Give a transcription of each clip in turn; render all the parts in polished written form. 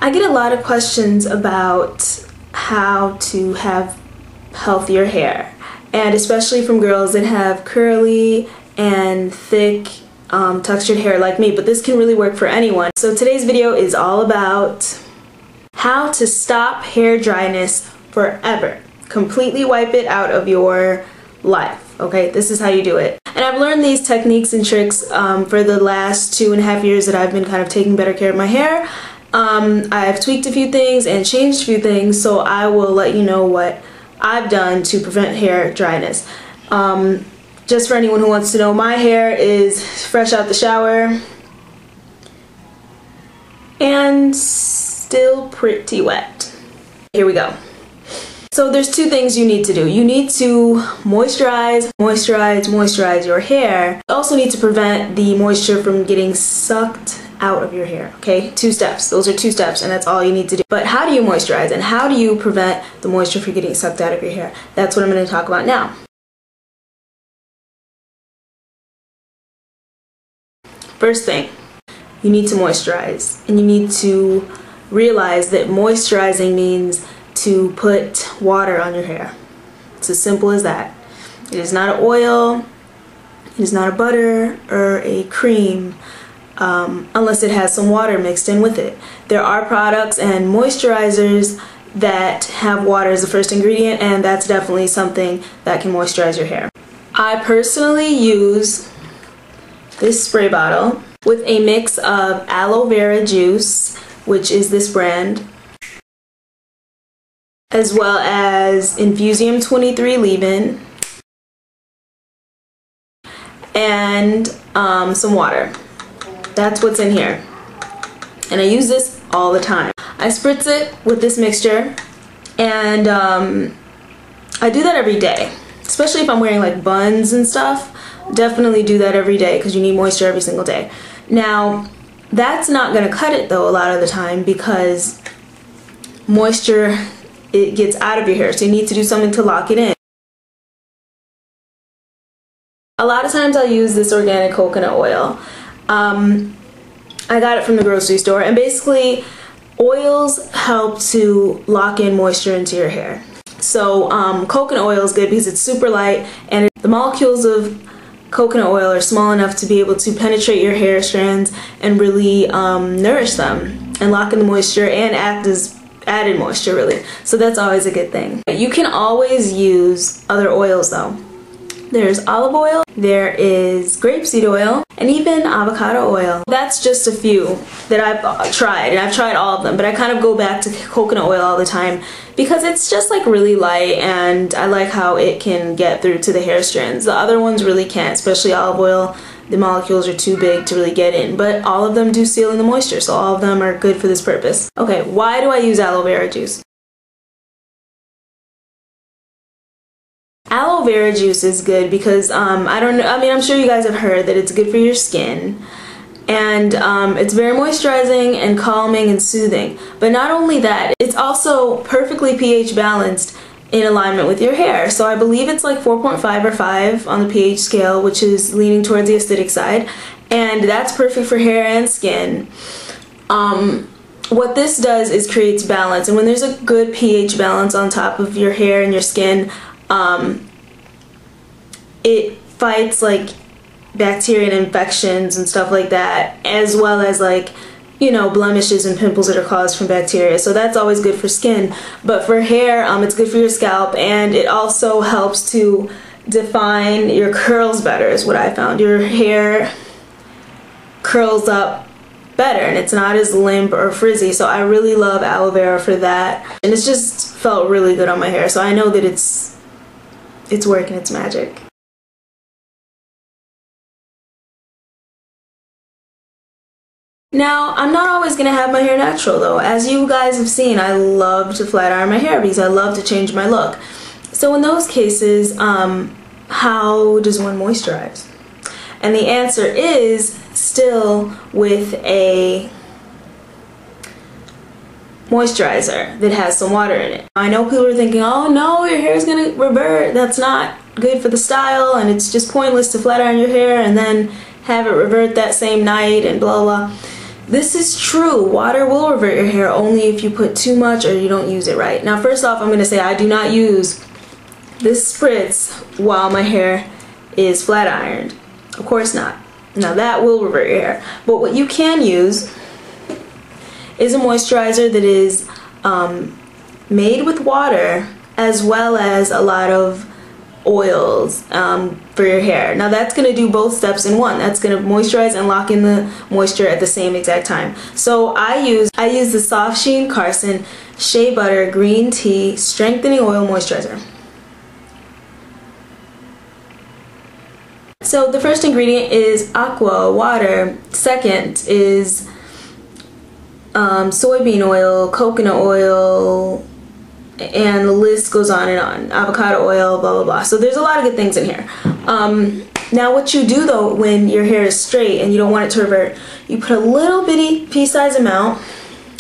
I get a lot of questions about how to have healthier hair, and especially from girls that have curly and thick textured hair like me, but this can really work for anyone. So today's video is all about how to stop hair dryness forever. Completely wipe it out of your life, okay? This is how you do it. And I've learned these techniques and tricks for the last 2.5 years that I've been kind of taking better care of my hair. I've tweaked a few things and changed a few things, so I will let you know what I've done to prevent hair dryness. Just for anyone who wants to know, my hair is fresh out the shower and still pretty wet. Here we go. So there's two things you need to do. You need to moisturize your hair. You also need to prevent the moisture from getting sucked out of your hair, okay? 2 steps. Those are 2 steps, and that's all you need to do. But how do you moisturize, and how do you prevent the moisture from getting sucked out of your hair? That's what I'm going to talk about now. First thing, you need to moisturize, and you need to realize that moisturizing means to put water on your hair. It's as simple as that. It is not an oil, it is not a butter or a cream, unless it has some water mixed in with it. There are products and moisturizers that have water as the first ingredient, and that's definitely something that can moisturize your hair. I personally use this spray bottle with a mix of aloe vera juice, which is this brand, as well as Infusium 23 leave-in, and some water. That's what's in here. And I use this all the time. I spritz it with this mixture, and I do that every day, especially if I'm wearing like buns and stuff. Definitely do that every day because you need moisture every single day. Now, that's not going to cut it though a lot of the time, because moisture, it gets out of your hair, so you need to do something to lock it in. A lot of times I'll use this organic coconut oil. I got it from the grocery store, and basically oils help to lock in moisture into your hair. So coconut oil is good because it's super light, and the molecules of coconut oil are small enough to be able to penetrate your hair strands and really nourish them and lock in the moisture and act as added moisture, really. So that's always a good thing. You can always use other oils though. There's olive oil, there is grapeseed oil, and even avocado oil. That's just a few that I've tried, and I've tried all of them, but I kind of go back to coconut oil all the time because it's just like really light, and I like how it can get through to the hair strands. The other ones really can't, especially olive oil. The molecules are too big to really get in, but all of them do seal in the moisture, so all of them are good for this purpose. Okay, why do I use aloe vera juice? Aloe vera juice is good because I'm sure you guys have heard that it's good for your skin, and it's very moisturizing and calming and soothing. But not only that, it's also perfectly pH balanced in alignment with your hair. So I believe it's like 4.5 or 5 on the pH scale, which is leaning towards the acidic side, and that's perfect for hair and skin. What this does is creates balance, and when there's a good pH balance on top of your hair and your skin, it fights like bacteria and infections and stuff like that, as well as like, you know, blemishes and pimples that are caused from bacteria. So that's always good for skin. But for hair, it's good for your scalp, and it also helps to define your curls better, is what I found. Your hair curls up better and it's not as limp or frizzy, so I really love aloe vera for that. And it's just felt really good on my hair, so I know that it's working its magic. Now, I'm not always going to have my hair natural though. As you guys have seen, I love to flat iron my hair because I love to change my look. So in those cases, how does one moisturize? And the answer is still with a moisturizer that has some water in it. I know people are thinking, oh no, your hair is going to revert. That's not good for the style, and it's just pointless to flat iron your hair and then have it revert that same night and blah blah. This is true. Water will revert your hair only if you put too much or you don't use it right. Now, first off, I'm going to say I do not use this spritz while my hair is flat ironed. Of course not. Now, that will revert your hair. But what you can use is a moisturizer that is made with water as well as a lot of oils for your hair. Now that's going to do both steps in one. That's going to moisturize and lock in the moisture at the same exact time. So I use the Soft Sheen Carson Shea Butter Green Tea Strengthening Oil Moisturizer. So the first ingredient is aqua, water. Second is soybean oil, coconut oil, and the list goes on and on. Avocado oil, blah, blah, blah. So there's a lot of good things in here. Now what you do though when your hair is straight and you don't want it to revert, you put a little bitty pea-size amount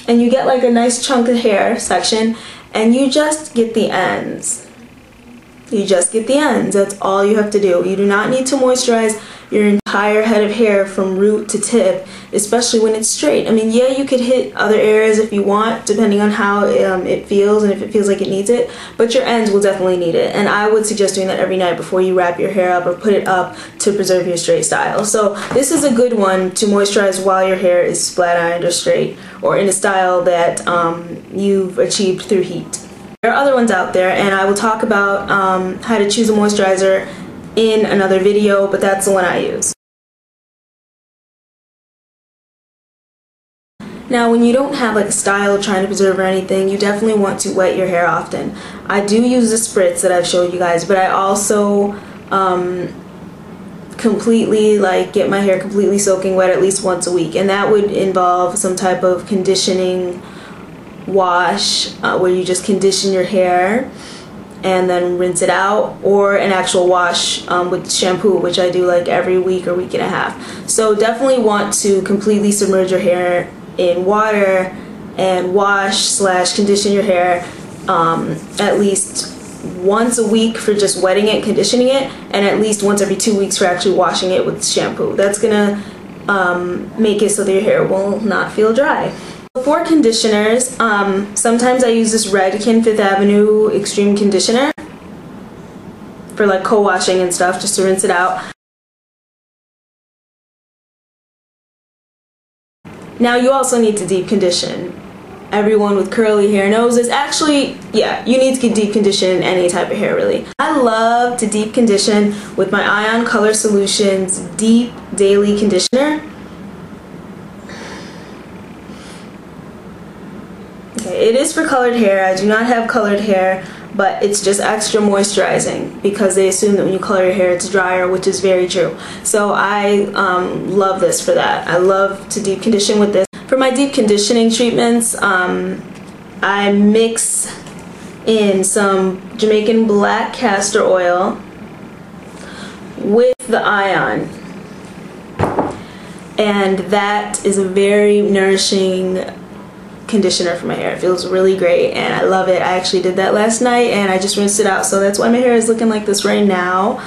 and you get like a nice chunk of hair section and you just get the ends. You just get the ends. That's all you have to do. You do not need to moisturize your entire head of hair from root to tip, especially when it's straight. I mean, yeah, you could hit other areas if you want, depending on how it feels and if it feels like it needs it, but your ends will definitely need it. And I would suggest doing that every night before you wrap your hair up or put it up to preserve your straight style. So this is a good one to moisturize while your hair is flat ironed or straight, or in a style that you've achieved through heat. There are other ones out there, and I will talk about how to choose a moisturizer in another video, but that's the one I use. Now, when you don't have like a style trying to preserve or anything, you definitely want to wet your hair often. I do use the spritz that I've showed you guys, but I also completely get my hair completely soaking wet at least once a week, and that would involve some type of conditioning wash where you just condition your hair and then rinse it out, or an actual wash with shampoo, which I do like every week or week and a half. So definitely want to completely submerge your hair in water and wash / condition your hair at least once a week for just wetting it, conditioning it, and at least once every 2 weeks for actually washing it with shampoo. That's gonna make it so that your hair will not feel dry. For conditioners, sometimes I use this Redken 5th Avenue Extreme Conditioner for like co-washing and stuff, just to rinse it out. Now you also need to deep condition. Everyone with curly hair knows this. Actually, yeah, you need to get deep condition in any type of hair, really. I love to deep condition with my Ion Color Solutions Deep Daily Conditioner. Okay, it is for colored hair. I do not have colored hair, but it's just extra moisturizing because they assume that when you color your hair it's drier, which is very true. So I love this for that. I love to deep condition with this. For my deep conditioning treatments, I mix in some Jamaican black castor oil with the Ion, and that is a very nourishing conditioner for my hair. It feels really great and I love it. I actually did that last night and I just rinsed it out, so that's why my hair is looking like this right now.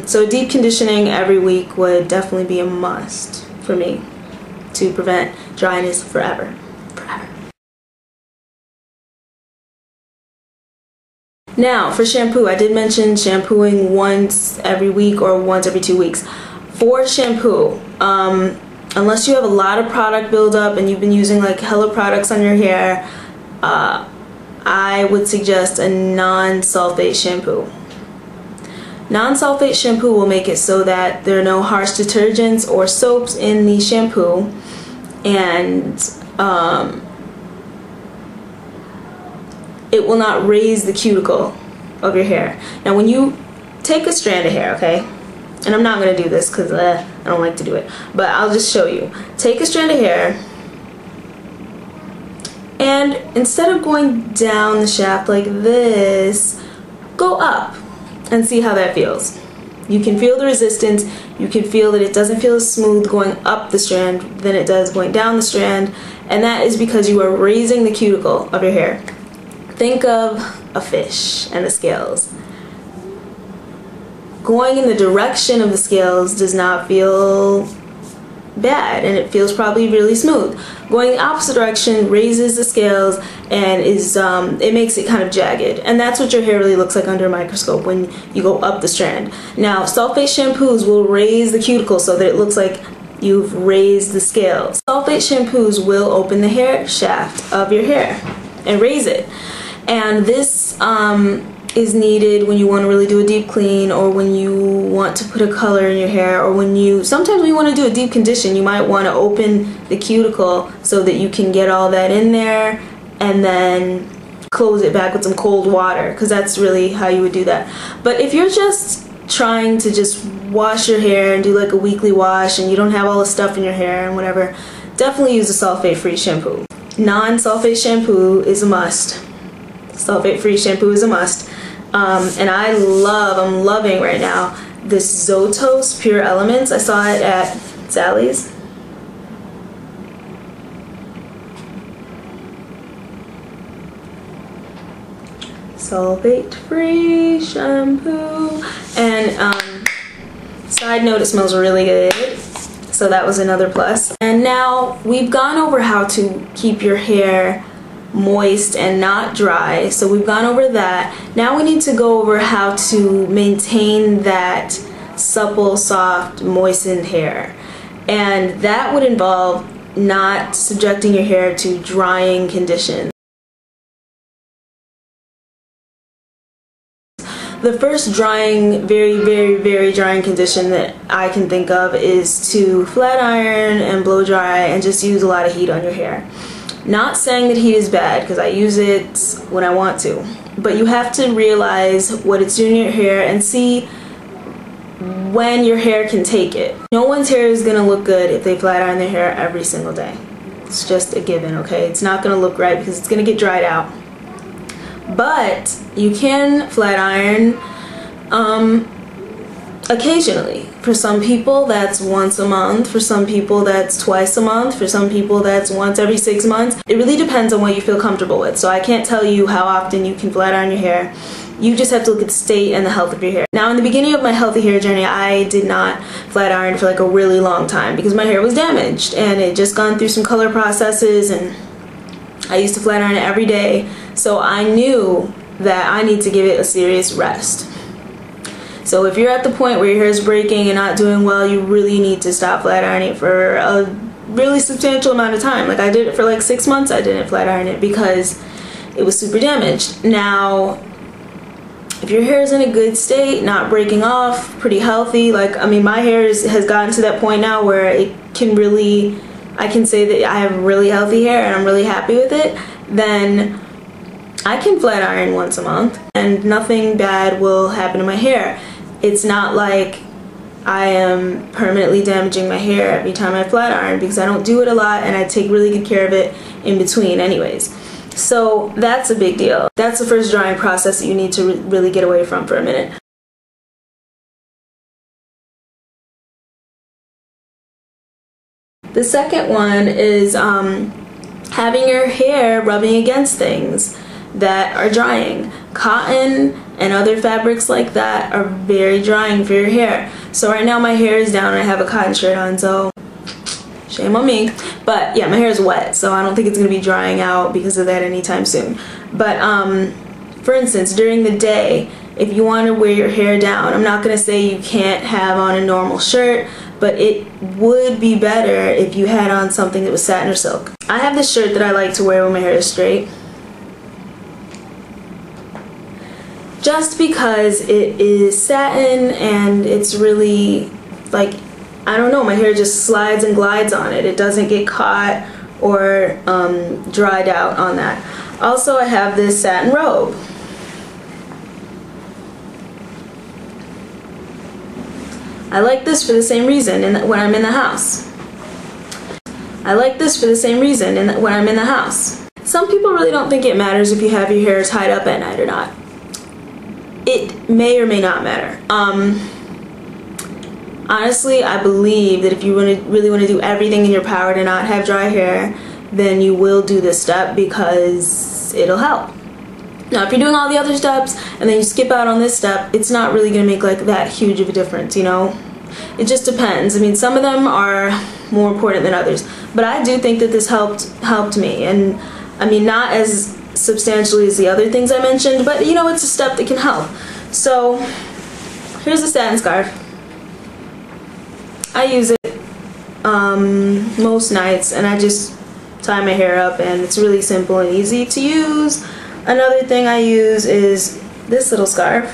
So deep conditioning every week would definitely be a must for me to prevent dryness forever. Now for shampoo, I did mention shampooing once every week or once every 2 weeks. For shampoo, unless you have a lot of product buildup and you've been using like hella products on your hair, I would suggest a non-sulfate shampoo. Non-sulfate shampoo will make it so that there are no harsh detergents or soaps in the shampoo, and it will not raise the cuticle of your hair. Now when you take a strand of hair, okay, and I'm not going to do this because I don't like to do it, but I'll just show you. Take a strand of hair, and instead of going down the shaft like this, go up and see how that feels. You can feel the resistance. You can feel that it doesn't feel as smooth going up the strand than it does going down the strand, and that is because you are raising the cuticle of your hair. Think of a fish and the scales. Going in the direction of the scales does not feel bad and it feels probably really smooth. Going the opposite direction raises the scales and it makes it kind of jagged, and that's what your hair really looks like under a microscope when you go up the strand. Now sulfate shampoos will raise the cuticle so that it looks like you've raised the scales. Sulfate shampoos will open the hair shaft of your hair and raise it, and this is needed when you want to really do a deep clean, or when you want to put a color in your hair, or sometimes when you want to do a deep condition, you might want to open the cuticle so that you can get all that in there and then close it back with some cold water, because that's really how you would do that. But if you're just trying to just wash your hair and do like a weekly wash and you don't have all the stuff in your hair and whatever, definitely use a sulfate-free shampoo. Non-sulfate shampoo is a must. Sulfate-free shampoo is a must. And I'm loving right now this Zotos Pure Elements. I saw it at Sally's. Sulfate-free shampoo. And side note, it smells really good. So that was another plus. And now we've gone over how to keep your hair moist and not dry, so we've gone over that. Now we need to go over how to maintain that supple, soft, moistened hair, and that would involve not subjecting your hair to drying conditions. The first drying, very drying condition that I can think of is to flat iron and blow dry and just use a lot of heat on your hair. Not saying that heat is bad, because I use it when I want to, but you have to realize what it's doing to your hair and see when your hair can take it. No one's hair is going to look good if they flat iron their hair every single day. It's just a given, okay? It's not going to look right because it's going to get dried out. But you can flat iron occasionally. For some people that's once a month, for some people that's twice a month, for some people that's once every 6 months. It really depends on what you feel comfortable with, so I can't tell you how often you can flat iron your hair. You just have to look at the state and the health of your hair. Now in the beginning of my healthy hair journey, I did not flat iron for like a really long time because my hair was damaged and it just gone through some color processes, and I used to flat iron it every day, so I knew that I need to give it a serious rest. So if you're at the point where your hair is breaking and not doing well, you really need to stop flat ironing for a really substantial amount of time. Like I did it for like 6 months, I didn't flat iron it because it was super damaged. Now, if your hair is in a good state, not breaking off, pretty healthy, like, I mean, my hair has gotten to that point now where it can really, I can say that I have really healthy hair and I'm really happy with it, then I can flat iron once a month and nothing bad will happen to my hair. It's not like I am permanently damaging my hair every time I flat iron, because I don't do it a lot and I take really good care of it in between anyways. So that's a big deal. That's the first drying process that you need to really get away from for a minute. The second one is having your hair rubbing against things that are drying. Cotton and other fabrics like that are very drying for your hair. So right now my hair is down and I have a cotton shirt on, so shame on me. But yeah, my hair is wet, so I don't think it's going to be drying out because of that anytime soon. But for instance, during the day, if you want to wear your hair down, I'm not going to say you can't have on a normal shirt, but it would be better if you had on something that was satin or silk. I have this shirt that I like to wear when my hair is straight, just because it is satin and it's really, like, I don't know, my hair just slides and glides on it. It doesn't get caught or dried out on that. Also, I have this satin robe. I like this for the same reason when I'm in the house. I like this for the same reason when I'm in the house. Some people really don't think it matters if you have your hair tied up at night or not. It may or may not matter. Honestly, I believe that if you really want to do everything in your power to not have dry hair, then you will do this step because it'll help. Now, if you're doing all the other steps and then you skip out on this step, it's not really going to make like that huge of a difference, you know? It just depends. I mean, some of them are more important than others. But I do think that this helped me, and I mean, not as substantially as the other things I mentioned, but you know, it's a step that can help. So here's the satin scarf. I use it most nights, and I just tie my hair up, and it's really simple and easy to use. Another thing I use is this little scarf.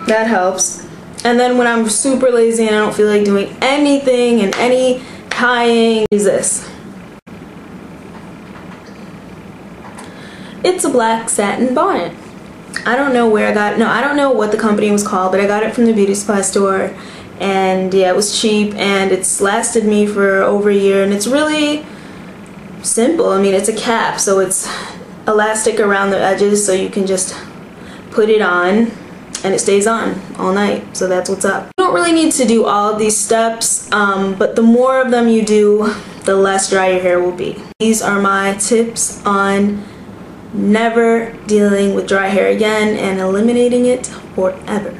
That helps. And then when I'm super lazy and I don't feel like doing anything and any tying, use this. It's a black satin bonnet. I don't know where I got it. No, I don't know what the company was called, but I got it from the beauty supply store, and yeah, it was cheap, and it's lasted me for over a year, and it's really simple. I mean, it's a cap, so it's elastic around the edges, so you can just put it on and it stays on all night. So that's what's up. You don't really need to do all of these steps, but the more of them you do, the less dry your hair will be. These are my tips on never dealing with dry hair again and eliminating it forever.